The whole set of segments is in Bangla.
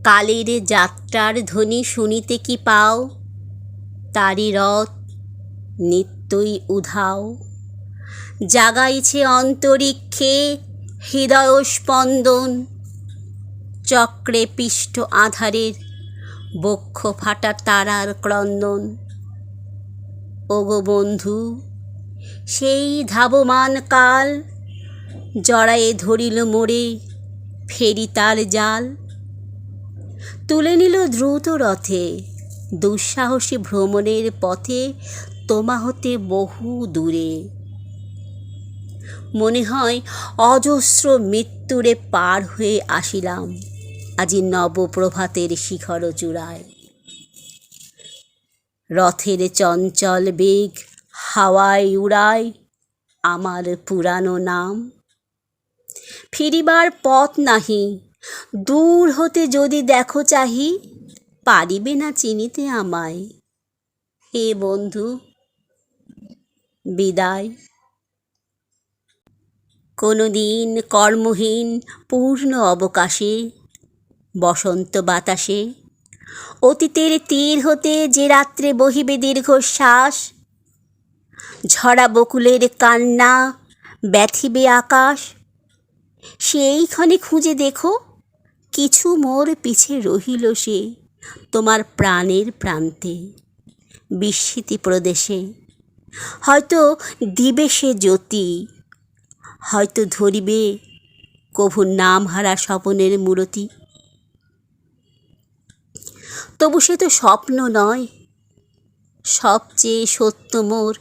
কালের যাত্রার ধ্বনি শুনিতে কি পাও, তারি রথ নিত্যই উধাও। জাগাইছে অন্তরিক্ষে হৃদয় স্পন্দন, চক্রে পিষ্ট আধারের বক্ষ ফাটা তারার ক্রন্দন। ওগো বন্ধু, সেই ধাবমান কাল জড়ায়ে ধরিল মোরে ফেরি তার জাল। তুলে নিল দ্রুত রথে দুঃসাহসী ভ্রমণের পথে তোমা হতে বহু দূরে। মনে হয় অজস্র মৃত্যুরে পার হয়ে আসিলাম আজি নবপ্রভাতের শিখর চূড়ায়। রথের চঞ্চল বেগ হাওয়ায় উড়ায় আমার পুরানো নাম। ফিরিবার পথ নাহি, দূর হতে যদি দেখো চাহি, পারিবে না চিনিতে আমায়। হে বন্ধু, বিদায়। কোনো দিন কর্মহীন পূর্ণ অবকাশে, বসন্ত বাতাসে, অতীতের তীর হতে যে রাত্রে বহিবে দীর্ঘশ্বাস, ঝরা বকুলের কান্না ব্যথিবে আকাশ, সেইখানে খুঁজে দেখো কিছু মোর পিছে রহিল সে তোমার প্রাণের প্রান্তে বিস্মৃতি প্রদেশে। হয়তো দিবে সে জ্যোতি, হয়তো ধরিবে কভু নাম হারা স্বপনের মূরতি। তবু সে তো স্বপ্ন নয়, সবচেয়ে সত্য মোর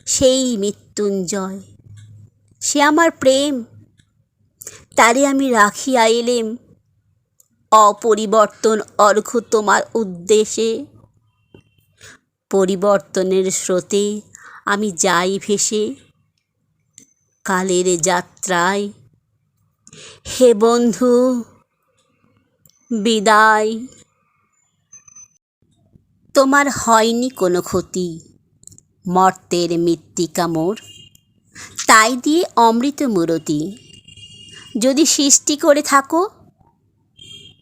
সেই মৃত্যুঞ্জয়। সে আমার প্রেম, তারে আমি রাখিয়া এলেম অপরিবর্তন অর্ঘ্য তোমার উদ্দেশে। পরিবর্তনের স্রোতে আমি যাই ভেসে কালের যাত্রায়। হে বন্ধু, বিদায়। তোমার হয়নি কোনো ক্ষতি, মর্তের মৃত্তিকা মোর, তাই দিয়ে অমৃত মূরতি। যদি সৃষ্টি করে থাকো,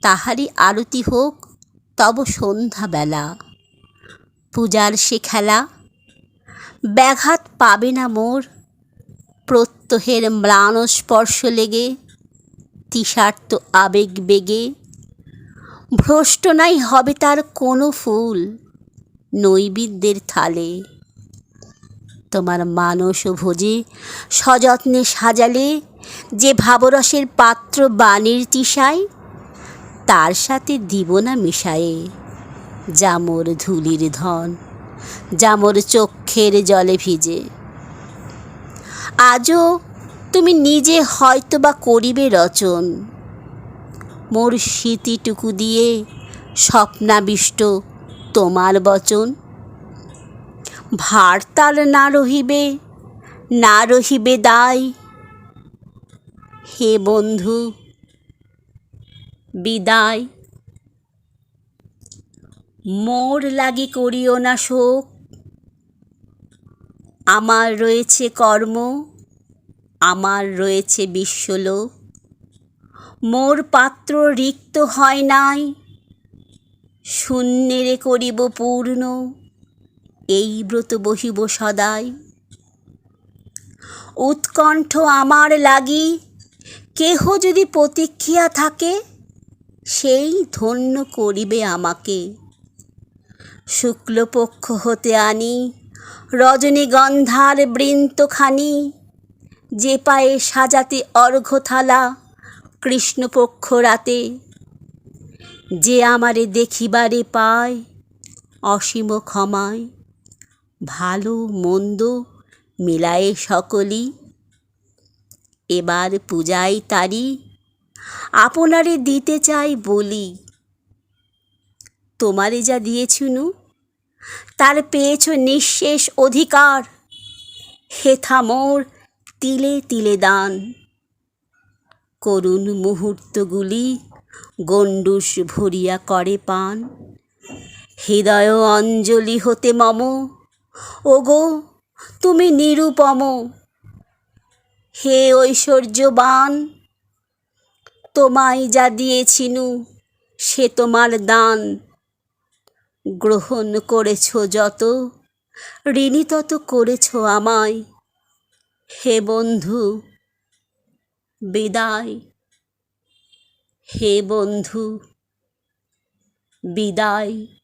তাহারই আরতি হোক তব সন্ধ্যাবেলা। পূজার সে খেলা ব্যাঘাত পাবে না মোর, প্রত্যহের ম্লান স্পর্শ লেগে তৃষার্ত আবেগ বেগে। ভ্রষ্ট নাই হবে তার কোনো ফুল নৈবেদ্যের থালে। তোমার মানস ভোজে সযত্নে সাজালে যে ভাবরসের পাত্র বাণীর তৃষায়, তার সাথে দিব না মিশায়ে যা মোর ধুলির ধন, যা মোর চক্ষের জলে ভিজে। আজও তুমি নিজে হয়তোবা করিবে রচন মোর স্মৃতিটুকু দিয়ে স্বপ্নাবিষ্ট তোমার বচন। ভার তার না রহিবে, না রহিবে দায়। হে বন্ধু, বিদায়। মোর লাগি করিও না শোক, আমার রয়েছে কর্ম, আমার রয়েছে বিশ্বলোক। মোর পাত্র রিক্ত হয় নাই, শূন্যেরে করিব পূর্ণ, এই ব্রত বহিব সদাই। উৎকণ্ঠ আমার লাগি কেহ যদি প্রতীক্ষিয়া থাকে, সেই ধন্য করিবে আমাকে। শুক্লপক্ষ হতে আনি রজনীগন্ধার বৃন্তখানি, যে পায়ে সাজাতে অর্ঘ্যথালা কৃষ্ণপক্ষ রাতে। যে আমারে দেখিবারে পায় অসীম ক্ষমায়, ভালো মন্দ মিলায়ে সকলি। এবার পূজায় তারি আপনারে দিতে চাই বলি। তোমারে যা দিয়েছুনু তার পেয়েছ নিঃশেষ অধিকার। হেথা মোর তিলে তিলে দান, করুণ মুহূর্তগুলি গণ্ডূষ ভরিয়া করে পান। হৃদয় অঞ্জলি হতে মম, ওগো তুমি নিরুপম। হে ঐশ্বর্যবান, তোমায় যা দিয়েছিনু সে তোমার দান, গ্রহণ করেছ যত, ঋণী তত করেছ আমায়। হে বন্ধু বিদায়, হে বন্ধু বিদায়।